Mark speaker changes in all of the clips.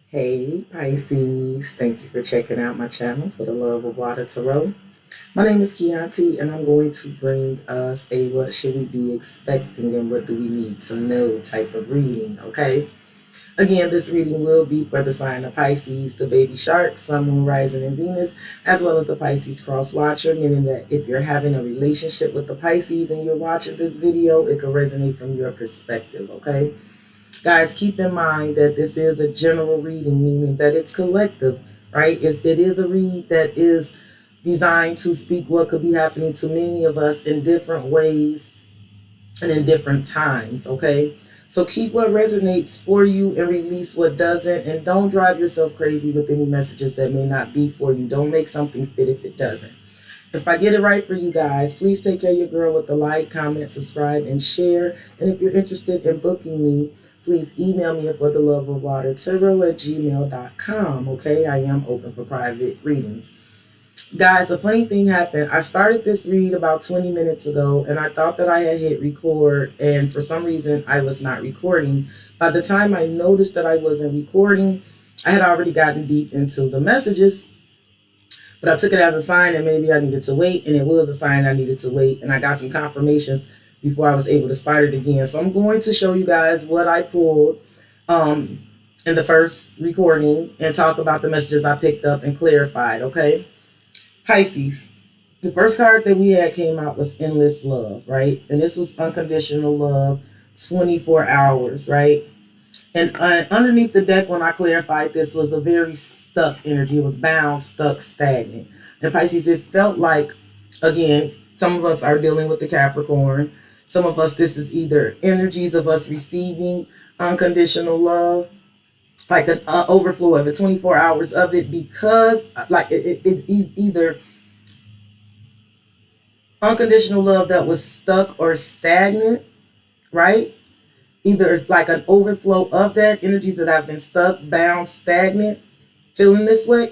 Speaker 1: Hey Pisces, thank you for checking out my channel for the Love of Water Tarot. My name is Chianti and I'm going to bring us a what should we be expecting and what do we need to know type of reading, okay? Again, this reading will be for the sign of Pisces, the baby shark, sun, moon, rising, and Venus, as well as the Pisces cross watcher, meaning that if you're having a relationship with the Pisces and you're watching this video, it can resonate from your perspective, okay? Guys, keep in mind that this is a general reading, meaning that it's collective, right? It is a read that is designed to speak what could be happening to many of us in different ways and in different times, okay? So keep what resonates for you and release what doesn't, and don't drive yourself crazy with any messages that may not be for you. Don't make something fit if it doesn't. If I get it right for you guys, please take care of your girl with the like, comment, subscribe, and share. And if you're interested in booking me, please email me at fortheloveofwatertarot@gmail.com. Okay, I am open for private readings. Guys, a funny thing happened. I started this read about 20 minutes ago, and I thought that I had hit record, and for some reason, I was not recording. By the time I noticed that I wasn't recording, I had already gotten deep into the messages, but I took it as a sign that maybe I needed to wait, and it was a sign I needed to wait, and I got some confirmations before I was able to start it again. So I'm going to show you guys what I pulled in the first recording and talk about the messages I picked up and clarified, okay? Pisces. The first card that we had came out was Endless Love, right? And this was Unconditional Love, 24 hours, right? And underneath the deck, when I clarified this, was a very stuck energy. It was bound, stuck, stagnant. And Pisces, it felt like, again, some of us are dealing with the Capricorn. Some of us, this is either energies of us receiving unconditional love, like an overflow of it, 24 hours of it, because like it either unconditional love that was stuck or stagnant, right? Either it's like an overflow of that, energies that have been stuck, bound, stagnant, feeling this way,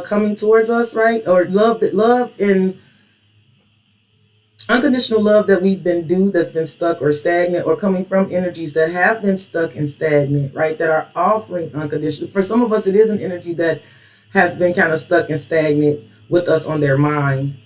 Speaker 1: coming towards us, right? Or love and unconditional love that we've been due, that's been stuck or stagnant, or coming from energies that have been stuck and stagnant, right? That are offering unconditional. For some of us, it is an energy that has been kind of stuck and stagnant with us on their mind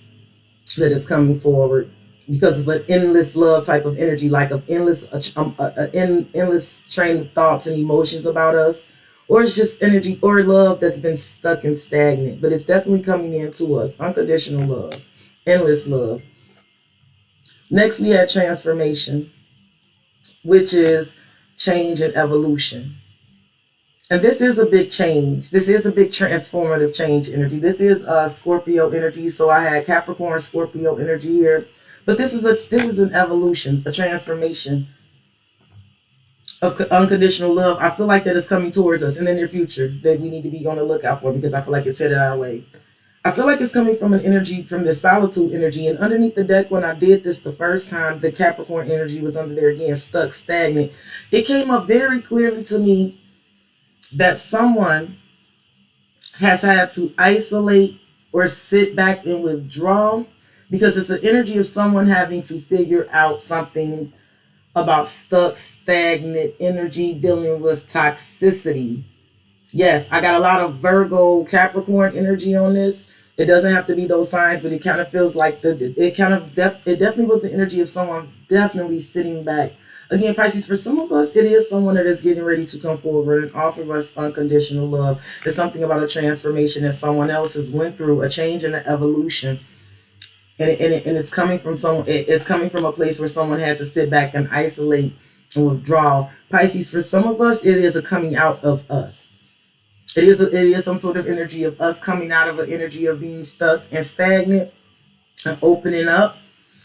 Speaker 1: that is coming forward, because of an endless love type of energy, like of endless endless train of thoughts and emotions about us, or it's just energy or love that's been stuck and stagnant, but it's definitely coming into us. Unconditional love, endless love. Next, we had transformation, which is change and evolution. And this is a big change. This is a big transformative change energy. This is Scorpio energy. So I had Capricorn, Scorpio energy here. But this is an evolution, a transformation of unconditional love. I feel like that is coming towards us in the near future that we need to be on the lookout for, because I feel like it's headed our way. I feel like it's coming from an energy, from the Solitude energy. And underneath the deck, when I did this the first time, the Capricorn energy was under there again, stuck, stagnant. It came up very clearly to me that someone has had to isolate or sit back and withdraw, because it's an energy of someone having to figure out something about stuck, stagnant energy, dealing with toxicity. Yes, I got a lot of Virgo, Capricorn energy on this. It doesn't have to be those signs, but it kind of feels like it definitely was the energy of someone definitely sitting back. Again, Pisces, for some of us, it is someone that is getting ready to come forward and offer us unconditional love. It's something about a transformation that someone else has went through, a change and an evolution. And it's coming from it's coming from a place where someone had to sit back and isolate and withdraw. Pisces, for some of us, it is a coming out of us. It is some sort of energy of us coming out of an energy of being stuck and stagnant and opening up,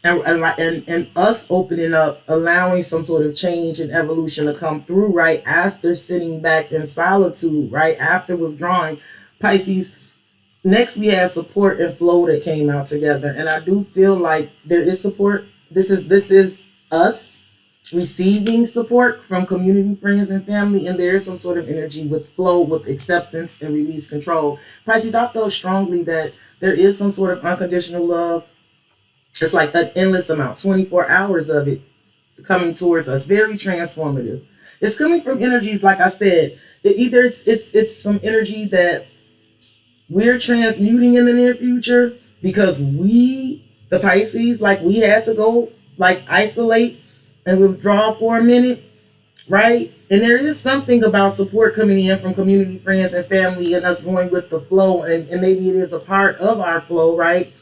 Speaker 1: and us opening up, allowing some sort of change and evolution to come through right after sitting back in solitude, right after withdrawing. Pisces, next we have support and flow that came out together, and I do feel like there is support. This is us receiving support from community, friends, and family, and there is some sort of energy with flow, with acceptance and release control. Pisces, I feel strongly that there is some sort of unconditional love. It's like an endless amount, 24 hours of it coming towards us, very transformative. It's coming from energies, like I said, Either it's some energy that we're transmuting in the near future because we, the Pisces, like we had to go like isolate and withdraw for a minute, right? And there is something about support coming in from community, friends, and family, and us going with the flow, and maybe it is a part of our flow, right?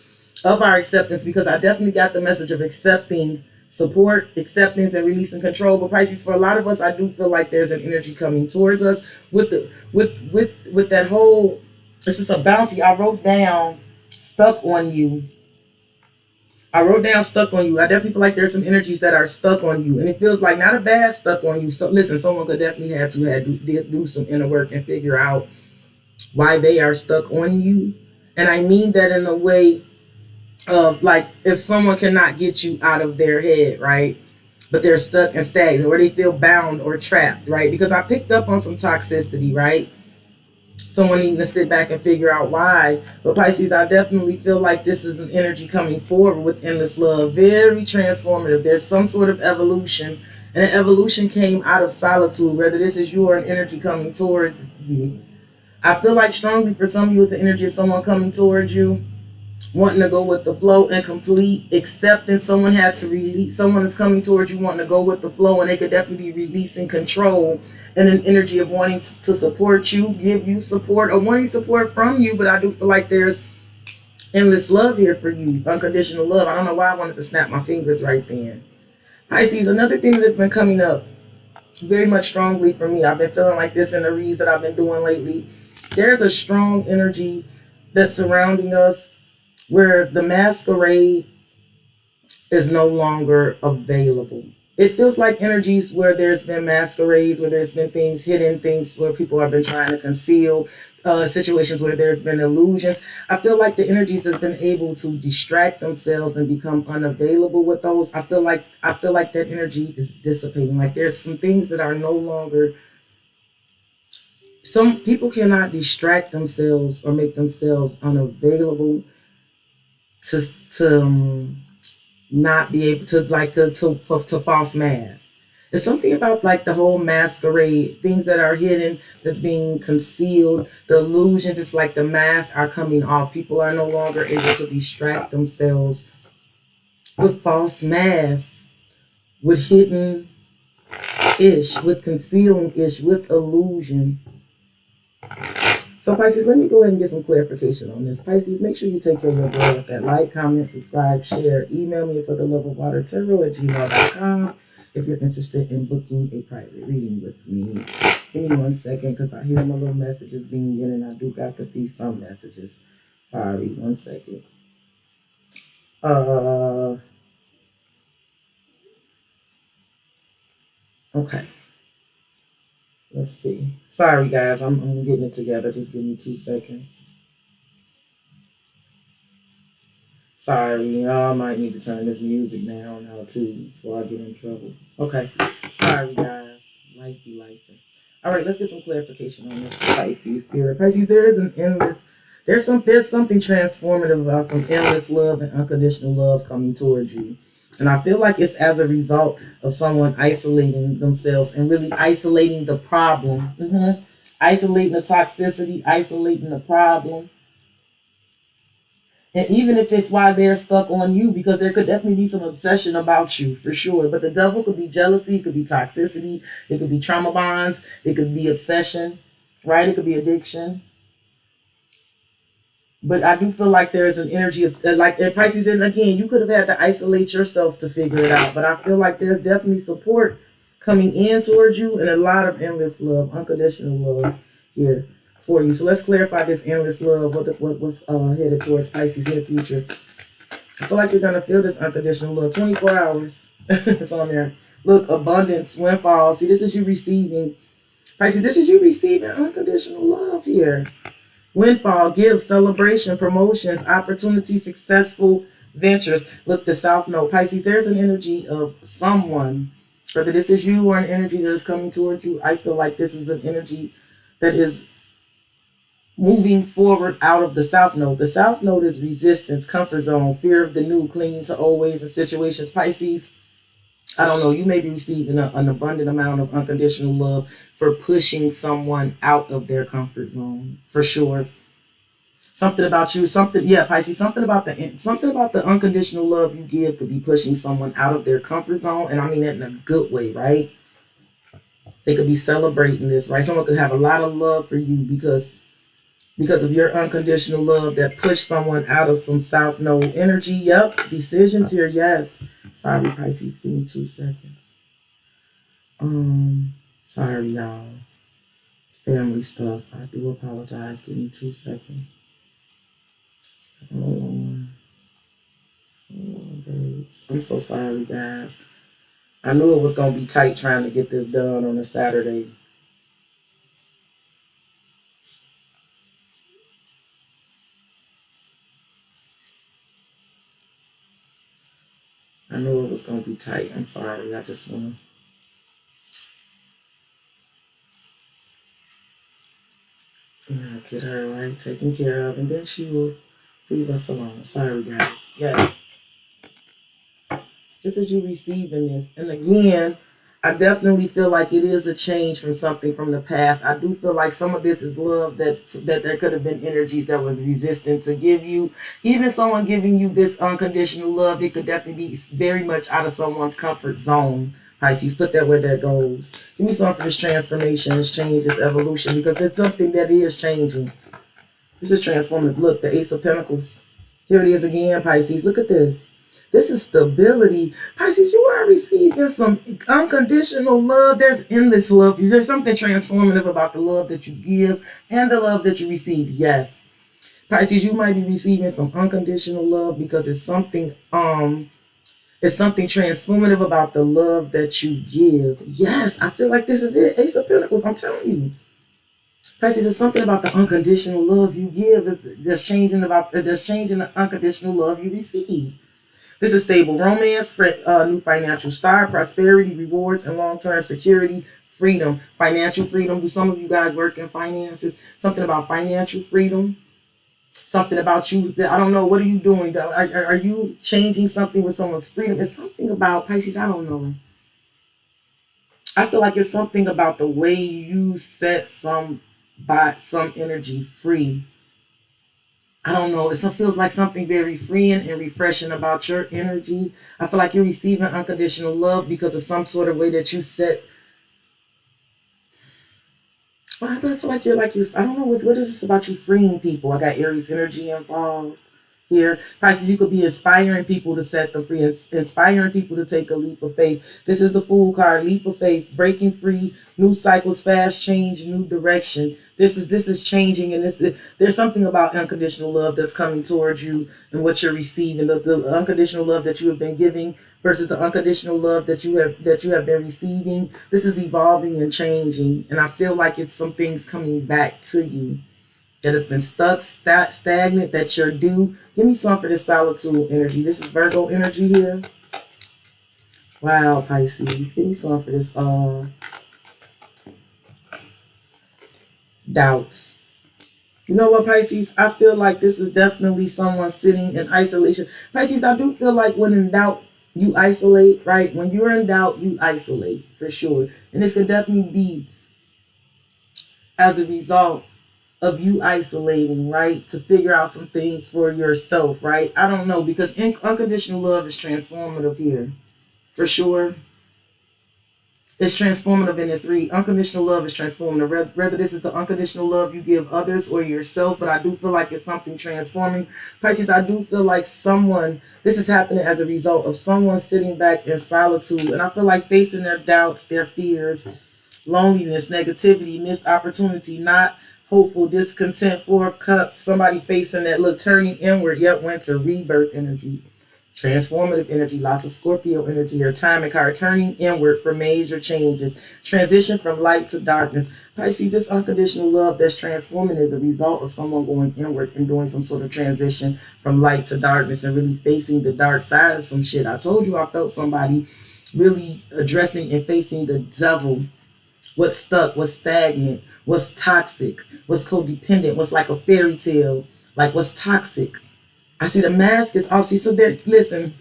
Speaker 1: Of our acceptance, because I definitely got the message of accepting support, acceptance, and releasing control. But Pisces, for a lot of us, I do feel like there's an energy coming towards us with the with that whole. This is a bounty. I wrote down stuck on you. I wrote down stuck on you. I definitely feel like there's some energies that are stuck on you, and it feels like not a bad stuck on you. So listen, someone could definitely have to do some inner work and figure out why they are stuck on you. And I mean that in a way of like if someone cannot get you out of their head, right? But they're stuck and stagnant, or they feel bound or trapped, right? Because I picked up on some toxicity, right? Someone needing to sit back and figure out why. But Pisces, I definitely feel like this is an energy coming forward with endless love, very transformative. There's some sort of evolution, and an evolution came out of solitude, whether this is you or an energy coming towards you. I feel like strongly for some of you, it's the energy of someone coming towards you, wanting to go with the flow and complete acceptance. Someone had to release, someone is coming towards you wanting to go with the flow, and they could definitely be releasing control and an energy of wanting to support you, give you support, or wanting support from you. But I do feel like there's endless love here for you, unconditional love. I don't know why I wanted to snap my fingers right then. Pisces, another thing that has been coming up very much strongly for me, I've been feeling like this in the reads that I've been doing lately. There's a strong energy that's surrounding us where the masquerade is no longer available. It feels like energies where there's been masquerades, where there's been things hidden, things where people have been trying to conceal, situations where there's been illusions. I feel like the energies has been able to distract themselves and become unavailable with those. I feel like that energy is dissipating. Like there's some things that are no longer. Some people cannot distract themselves or make themselves unavailable to not be able to like to false mask. It's something about like the whole masquerade, things that are hidden, that's being concealed, the illusions. It's like the masks are coming off. People are no longer able to distract themselves with false masks, with hidden ish, with concealing ish, with illusion. So Pisces, let me go ahead and get some clarification on this. Pisces, make sure you take care of your girl with that like, comment, subscribe, share. Email me for the love of water tarot@gmail.com if you're interested in booking a private reading with me. Give me 1 second because I hear my little messages being in, and I do got to see some messages. Sorry, 1 second. Okay. Let's see. Sorry guys, I'm getting it together. Just give me 2 seconds. Sorry, I might need to turn this music down now too before I get in trouble. Okay. Sorry guys. Life be life. All right, let's get some clarification on this Pisces spirit. Pisces, there's something transformative about some endless love and unconditional love coming towards you. And I feel like it's as a result of someone isolating themselves and really isolating the problem. Isolating the toxicity, isolating the problem. And even if it's why they're stuck on you, because there could definitely be some obsession about you, for sure. But the devil could be jealousy, it could be toxicity, it could be trauma bonds, it could be obsession, right? It could be addiction. But I do feel like there's an energy of, like in Pisces, and again, you could have had to isolate yourself to figure it out. But I feel like there's definitely support coming in towards you and a lot of endless love, unconditional love here for you. So let's clarify this endless love, what's headed towards Pisces near future. I feel like you're going to feel this unconditional love. 24 hours. It's on there. Look, abundance, windfall. See, this is you receiving. Pisces, this is you receiving unconditional love here. Windfall, gifts, celebration, promotions, opportunity, successful ventures. Look, the South Node. Pisces, there's an energy of someone, whether this is you or an energy that is coming towards you. I feel like this is an energy that is moving forward out of the South Node. The South Node is resistance, comfort zone, fear of the new, clinging to old ways and situations. Pisces, I don't know, you may be receiving an abundant amount of unconditional love for pushing someone out of their comfort zone, for sure. Something about you, something, yeah, Pisces, something about the unconditional love you give could be pushing someone out of their comfort zone, and I mean that in a good way, right? They could be celebrating this, right? Someone could have a lot of love for you because of your unconditional love that pushed someone out of some South Node energy. Yep, decisions here, yes. Sorry, Pisces, give me 2 seconds. Sorry, y'all. Family stuff. I do apologize. Give me 2 seconds. Hold on. Babes. I'm so sorry, guys. I knew it was going to be tight trying to get this done on a Saturday. I knew it was going to be tight. I'm sorry. I just want to get her right taken care of, and then she will leave us alone. Sorry, guys. Yes. This is you receiving this. And again, I definitely feel like it is a change from something from the past. I do feel like some of this is love that there could have been energies that was resistant to give you. Even someone giving you this unconditional love, it could definitely be very much out of someone's comfort zone. Pisces, put that where that goes. Give me something for this transformation, this change, this evolution, because it's something that is changing. This is transformative. Look, the Ace of Pentacles. Here it is again, Pisces. Look at this. This is stability. Pisces, you are receiving some unconditional love. There's endless love. There's something transformative about the love that you give and the love that you receive. Yes. Pisces, you might be receiving some unconditional love because it's something transformative about the love that you give. Yes, I feel like this is it. Ace of Pentacles, I'm telling you. Pisces, there's something about the unconditional love you give that's changing the unconditional love you receive. This is stable romance, new financial start, prosperity, rewards, and long-term security, freedom, financial freedom. Do some of you guys work in finances? Something about financial freedom. Something about you that I don't know. What are you doing? Are you changing something with someone's freedom? It's something about Pisces. I don't know. I feel like it's something about the way you set some energy free. I don't know. It feels like something very freeing and refreshing about your energy. I feel like you're receiving unconditional love because of some sort of way that you set. I feel like I don't know what is this about you freeing people. I got Aries energy involved here. Pisces, you could be inspiring people to set them free, inspiring people to take a leap of faith. This is the Fool card, leap of faith, breaking free, new cycles, fast change, new direction. This is changing, and there's something about unconditional love that's coming towards you and what you're receiving. The unconditional love that you have been giving versus the unconditional love that you have been receiving. This is evolving and changing, and I feel like it's some things coming back to you that has been stuck, stagnant, that you're due. Give me some for this Solitude energy. This is Virgo energy here. Wow, Pisces. Give me some for this doubts. You know what, Pisces? I feel like this is definitely someone sitting in isolation. Pisces, I do feel like when in doubt, you isolate, right? When you're in doubt, you isolate, for sure. And this could definitely be as a result of you isolating, right? To figure out some things for yourself, right? I don't know, because unconditional love is transformative here, for sure. It's transformative in its read. Unconditional love is transformative. Whether this is the unconditional love you give others or yourself, but I do feel like it's something transforming. Pisces, I do feel like this is happening as a result of someone sitting back in solitude. And I feel like facing their doubts, their fears, loneliness, negativity, missed opportunity, not hopeful, discontent, Four of Cups, somebody facing that, look, turning inward, yet went to rebirth energy. Transformative energy, lots of Scorpio energy or timing card, turning inward for major changes, transition from light to darkness. Pisces, this unconditional love that's transforming is a result of someone going inward and doing some sort of transition from light to darkness and really facing the dark side of some shit. I told you I felt somebody really addressing and facing the devil. What's stuck, what's stagnant, what's toxic, what's codependent, what's like a fairy tale, like what's toxic. I see the mask is off. See, so listen,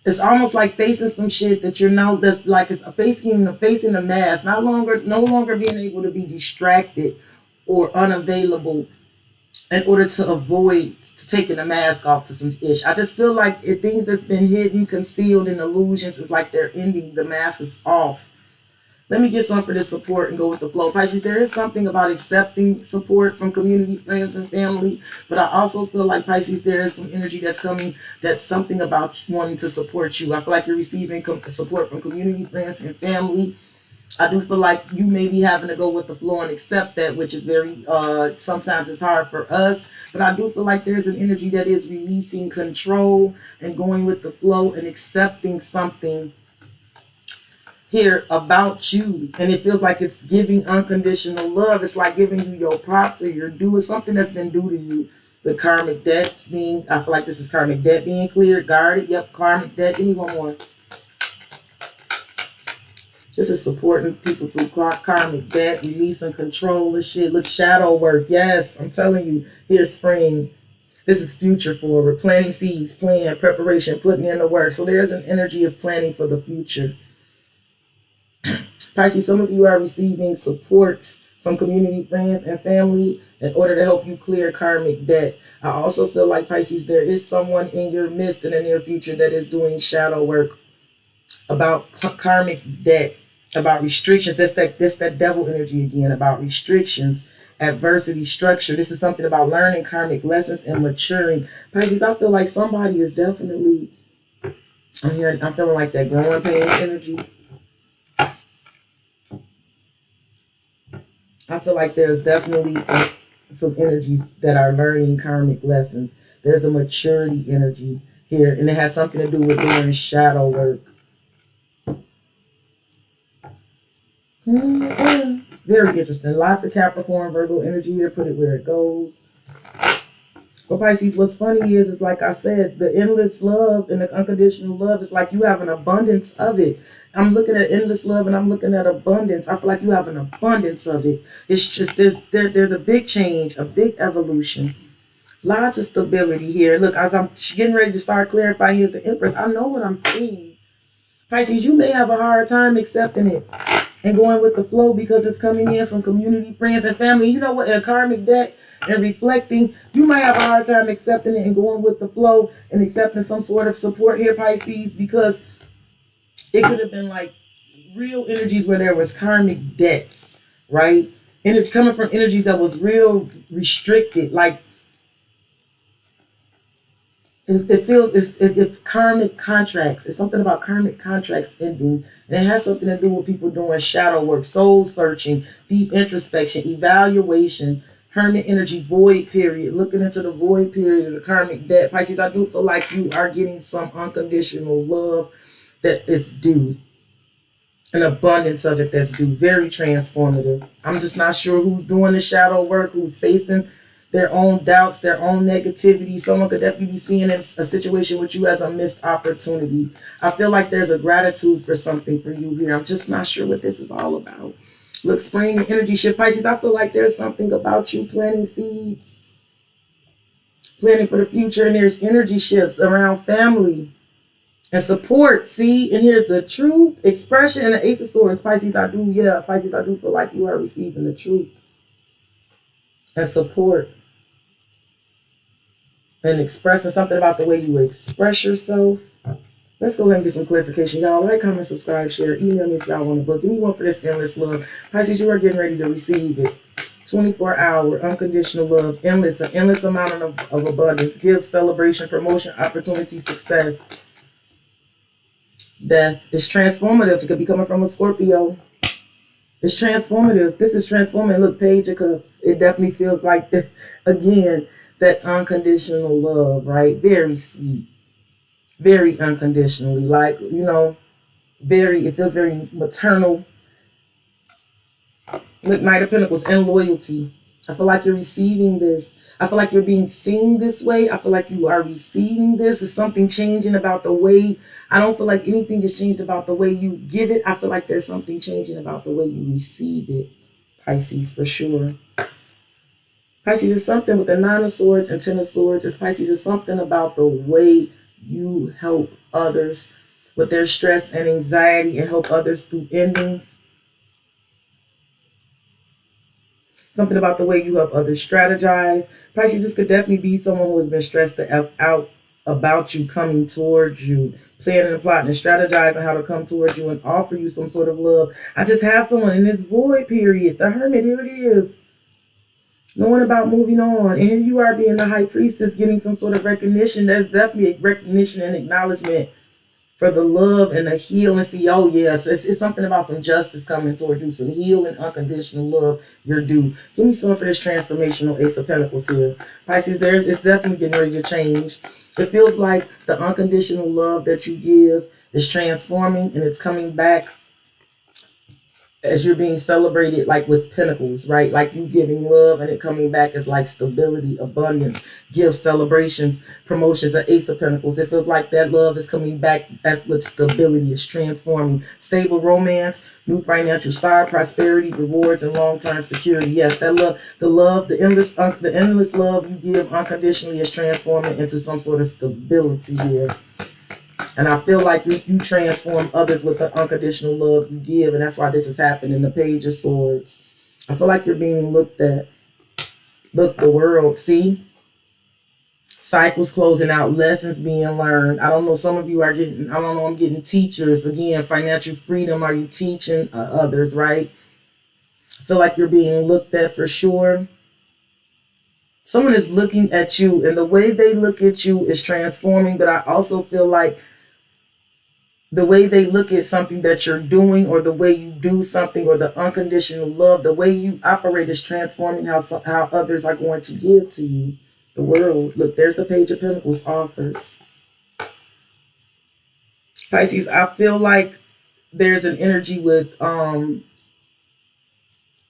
Speaker 1: It's almost like facing some shit that you're now, that's like it's facing the mask, no longer being able to be distracted or unavailable in order to avoid taking the mask off to some ish. I just feel like things that's been hidden, concealed, and illusions is like they're ending. The mask is off. Let me get some for this support and go with the flow. Pisces, there is something about accepting support from community, friends, and family. But I also feel like, Pisces, there is some energy that's coming, that's something about wanting to support you. I feel like you're receiving support from community, friends, and family. I do feel like you may be having to go with the flow and accept that, which is very, sometimes it's hard for us. But I do feel like there's an energy that is releasing control and going with the flow and accepting something here about you, and it feels like it's giving unconditional love. It's like giving you your props or your due. It's something that's been due to you. The karmic debts being, I feel like this is karmic debt being cleared, guarded. Yep, karmic debt. Give me one more. This is supporting people through karmic debt, releasing control and shit. Look, shadow work. Yes, I'm telling you. Here's spring. This is future forward. Planting seeds, plan, preparation, putting in the work. So there's an energy of planning for the future. Pisces, some of you are receiving support from community, friends, and family in order to help you clear karmic debt. I also feel like, Pisces, there is someone in your midst in the near future that is doing shadow work about karmic debt, about restrictions. That's that devil energy again, about restrictions, adversity, structure. This is something about learning karmic lessons and maturing. Pisces, I feel like somebody is definitely, I'm feeling like that growing pain energy. I feel like there's definitely some energies that are learning karmic lessons. There's a maturity energy here, and it has something to do with doing shadow work. Very interesting. Lots of Capricorn, Virgo energy here. Put it where it goes. But Pisces, what's funny is like I said, the endless love and the unconditional love, it's like you have an abundance of it. I'm looking at endless love and I'm looking at abundance. I feel like you have an abundance of it. It's just there's a big change, a big evolution. Lots of stability here. Look, as I'm getting ready to start clarifying, here's the Empress. I know what I'm seeing. Pisces, you may have a hard time accepting it and going with the flow because it's coming in from community, friends, and family. You know what? In karmic debt and reflecting, you might have a hard time accepting it and going with the flow and accepting some sort of support here, Pisces, because it could have been like real energies where there was karmic debts, right? And it's coming from energies that was real restricted, like it feels it's karmic contracts. It's something about karmic contracts ending, and it has something to do with people doing shadow work, soul searching, deep introspection, evaluation, hermit energy, void period, looking into the void period of the karmic debt. Pisces, I do feel like you are getting some unconditional love that is due, an abundance of it that's due, very transformative. I'm just not sure who's doing the shadow work, who's facing their own doubts, their own negativity. Someone could definitely be seeing a situation with you as a missed opportunity. I feel like there's a gratitude for something for you here. I'm just not sure what this is all about. Look, spring and energy shift. Pisces, I feel like there's something about you planting seeds, planning for the future, and there's energy shifts around family and support. See, and here's the truth, expression, and the Ace of Swords. Pisces, Pisces, I do feel like you are receiving the truth and support and expressing something about the way you express yourself. Let's go ahead and get some clarification. Y'all like, comment, subscribe, share. Email me if y'all want a book. Give me one for this endless love. Pisces, you are getting ready to receive it. 24-hour unconditional love, an endless amount of abundance, gifts, celebration, promotion, opportunity, success. Death is transformative. It could be coming from a Scorpio. It's transformative. This is transformative. Look, Page of Cups. It definitely feels like that again. That unconditional love, right? Very sweet, very unconditionally, like, you know, it feels very maternal. Look, Knight of Pentacles and loyalty. I feel like you're receiving this. I feel like you're being seen this way. I feel like you are receiving this. Is something changing about the way, I don't feel like anything has changed about the way you give it. I feel like there's something changing about the way you receive it, Pisces, for sure. Pisces is something with the Nine of Swords and Ten of Swords. It's Pisces is something about the way you help others with their stress and anxiety and help others through endings. Something about the way you help others strategize. Pisces, this could definitely be someone who has been stressed the F out about you coming towards you, planning and plotting and strategizing how to come towards you and offer you some sort of love. I just have someone in this void period, the Hermit, here it is. Knowing about moving on. And here you are being the High Priestess, getting some sort of recognition. There's definitely a recognition and acknowledgement for the love and the healing. See, oh yes, it's something about some justice coming towards you, some healing, unconditional love you're due. Give me some for this transformational Ace of Pentacles here. Pisces, it's definitely getting ready to change. It feels like the unconditional love that you give is transforming and it's coming back as you're being celebrated, like with pentacles, right? Like you giving love and it coming back as like stability, abundance, gifts, celebrations, promotions, an Ace of Pentacles. It feels like that love is coming back as with stability. It's transforming. Stable romance, new financial start, prosperity, rewards, and long-term security. Yes, that love, the endless love you give unconditionally is transforming into some sort of stability here. And I feel like you transform others with the unconditional love you give. And that's why this is happening. The Page of Swords. I feel like you're being looked at. Look, the world. See? Cycles closing out. Lessons being learned. I don't know. Some of you are getting, I don't know, I'm getting teachers. Again, financial freedom. Are you teaching others, right? I feel like you're being looked at for sure. Someone is looking at you. And the way they look at you is transforming. But I also feel like the way they look at something that you're doing or the way you do something or the unconditional love, the way you operate is transforming how others are going to give to you. The world. Look, there's the Page of Pentacles offers. Pisces, I feel like there's an energy with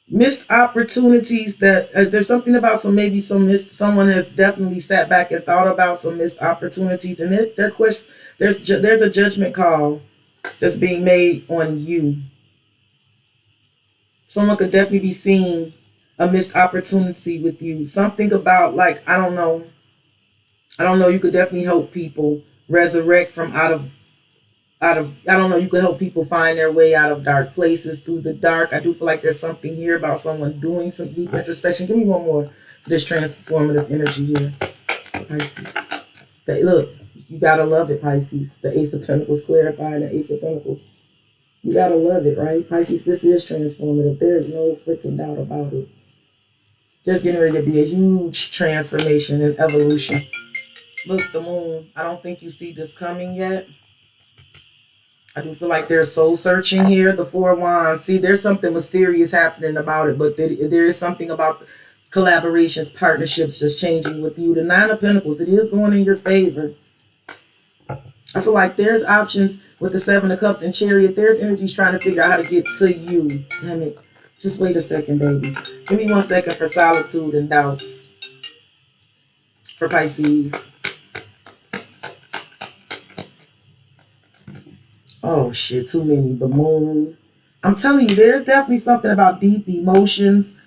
Speaker 1: missed opportunities that there's something about someone has definitely sat back and thought about some missed opportunities and their question. There's a judgment call that's being made on you. Someone could definitely be seeing a missed opportunity with you. Something about like, I don't know, you could definitely help people resurrect from out of, I don't know, you could help people find their way out of dark places through the dark. I do feel like there's something here about someone doing some deep introspection. Give me one more for this transformative energy here, Pisces. Look, you gotta love it, Pisces. The Ace of Pentacles clarifying the Ace of Pentacles. You gotta love it, right? Pisces, this is transformative. There is no freaking doubt about it. There's getting ready to be a huge transformation and evolution. Look, the Moon. I don't think you see this coming yet. I do feel like there's soul searching here. The Four of Wands. See, there's something mysterious happening about it, but there is something about collaborations, partnerships that's changing with you. The Nine of Pentacles, it is going in your favor. I feel like there's options with the Seven of Cups and Chariot. There's energies trying to figure out how to get to you. Damn it. Just wait a second, baby. Give me 1 second for solitude and doubts. For Pisces. Oh, shit. Too many. The Moon. I'm telling you, there's definitely something about deep emotions.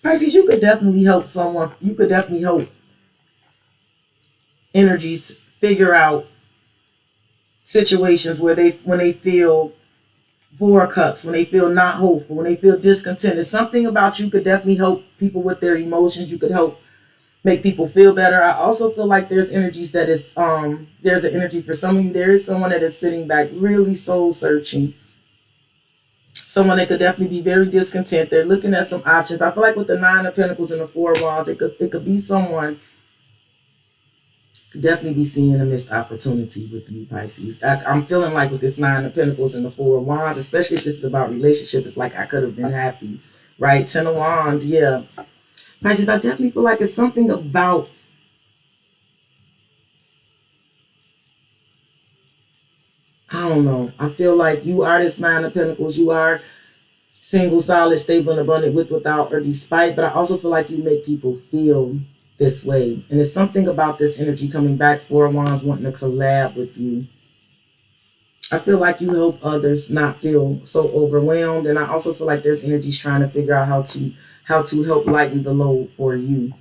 Speaker 1: Pisces, you could definitely help someone. You could definitely help energies figure out situations where when they feel Four of Cups, when they feel not hopeful, when they feel discontented. Something about you could definitely help people with their emotions. You could help make people feel better. I also feel like there's energies that is there's an energy for some of you. There is someone that is sitting back really soul searching. Someone that could definitely be very discontent. They're looking at some options. I feel like with the Nine of Pentacles and the Four of Wands, it could be someone could definitely be seeing a missed opportunity with you, Pisces. I'm feeling like with this Nine of Pentacles and the Four of Wands, especially if this is about relationship, it's like I could have been happy, right? Ten of Wands, yeah. Pisces, I definitely feel like it's something about I don't know. I feel like you are this Nine of Pentacles. You are single, solid, stable, and abundant with, without, or despite. But I also feel like you make people feel this way. And there's something about this energy coming back. Four of Wands wanting to collab with you. I feel like you help others not feel so overwhelmed. And I also feel like there's energies trying to figure out how to help lighten the load for you.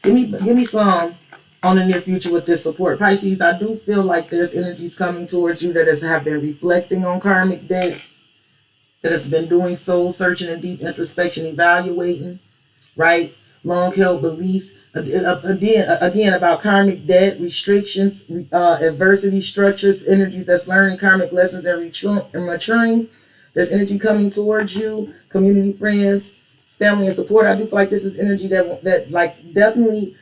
Speaker 1: Give me some on the near future with this support. Pisces, I do feel like there's energies coming towards you that have been reflecting on karmic debt, that has been doing soul searching and deep introspection, evaluating, right? Long held beliefs. Again, about karmic debt, restrictions, adversity, structures, energies that's learning karmic lessons and maturing. There's energy coming towards you, community, friends, family, and support. I do feel like this is energy that like definitely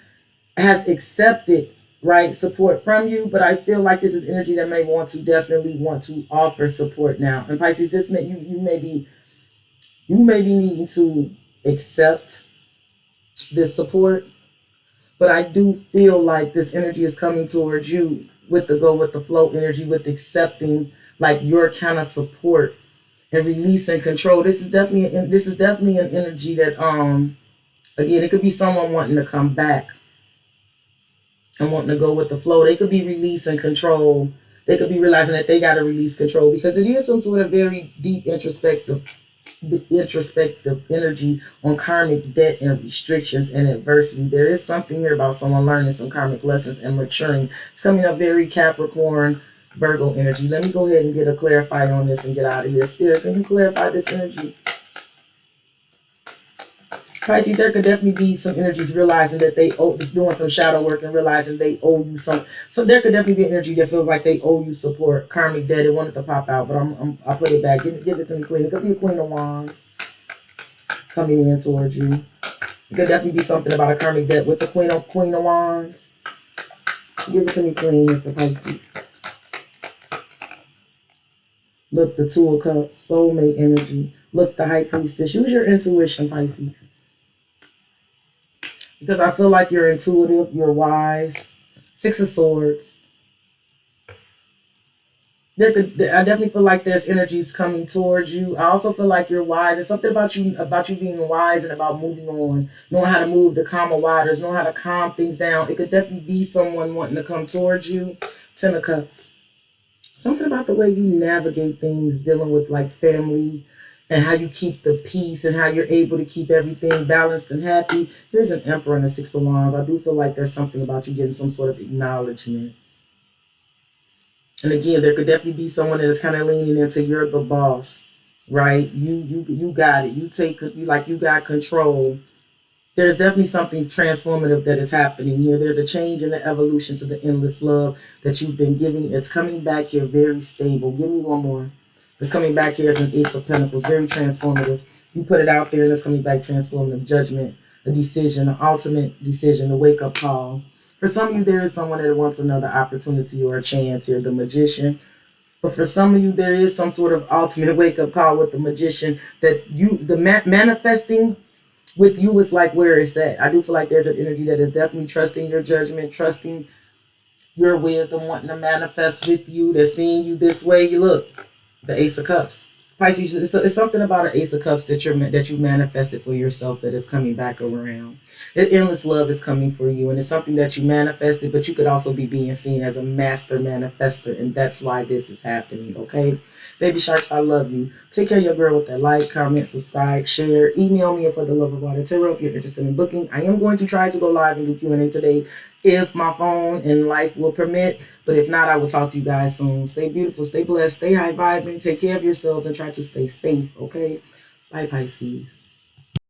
Speaker 1: has accepted, right, support from you, but I feel like this is energy that may definitely want to offer support now. And Pisces, this may you may be needing to accept this support, but I do feel like this energy is coming towards you with the go with the flow energy, with accepting like your kind of support and release and control. This is definitely an energy that again, it could be someone wanting to come back and wanting to go with the flow. They could be release and control. They could be realizing that they got to release control, because it is some sort of very deep introspective energy on karmic debt and restrictions and adversity. There is something here about someone learning some karmic lessons and maturing. It's coming up very Capricorn, Virgo energy. Let me go ahead and get a clarifier on this and get out of here. Spirit, can you clarify this energy? Pisces, there could definitely be some energies realizing that they owe, just doing some shadow work and realizing they owe you some. So there could definitely be energy that feels like they owe you support. Karmic debt, it wanted to pop out, but I'll put it back. Give it to me, Queen. It could be a Queen of Wands coming in towards you. It could definitely be something about a karmic debt with the Queen of Wands. Give it to me, Queen, for Pisces. Look, the Two of Cups, soulmate energy. Look, the High Priestess. Use your intuition, Pisces. Because I feel like you're intuitive, you're wise. Six of Swords. I definitely feel like there's energies coming towards you. I also feel like you're wise. There's something about you being wise and about moving on, knowing how to move the calmer waters, knowing how to calm things down. It could definitely be someone wanting to come towards you. Ten of Cups. Something about the way you navigate things, dealing with like family, and how you keep the peace and how you're able to keep everything balanced and happy. There's an Emperor and a Six of Wands. I do feel like there's something about you getting some sort of acknowledgement. And again, there could definitely be someone that is kind of leaning into you're the boss, right? You got it. You got control. There's definitely something transformative that is happening here. There's a change in the evolution to the endless love that you've been giving. It's coming back here very stable. Give me one more. It's coming back here as an Ace of Pentacles, very transformative. You put it out there and it's coming back transformative. Judgment, a decision, an ultimate decision, a wake-up call. For some of you, there is someone that wants another opportunity or a chance here, the Magician. But for some of you, there is some sort of ultimate wake-up call with the Magician that manifesting with you is like where it's at. I do feel like there's an energy that is definitely trusting your judgment, trusting your wisdom, wanting to manifest with you. They're seeing you this way. You look, the Ace of Cups. Pisces, it's something about an Ace of Cups that you manifested for yourself that is coming back around. The endless love is coming for you, and it's something that you manifested, but you could also be being seen as a master manifester, and that's why this is happening, okay? Baby sharks, I love you. Take care of your girl with that like, comment, subscribe, share. Email me for the love of water tarot if you're interested in booking. I am going to try to go live and do Q&A today if my phone and life will permit. But if not, I will talk to you guys soon. Stay beautiful, stay blessed, stay high vibing, take care of yourselves, and try to stay safe, okay? Bye, Pisces.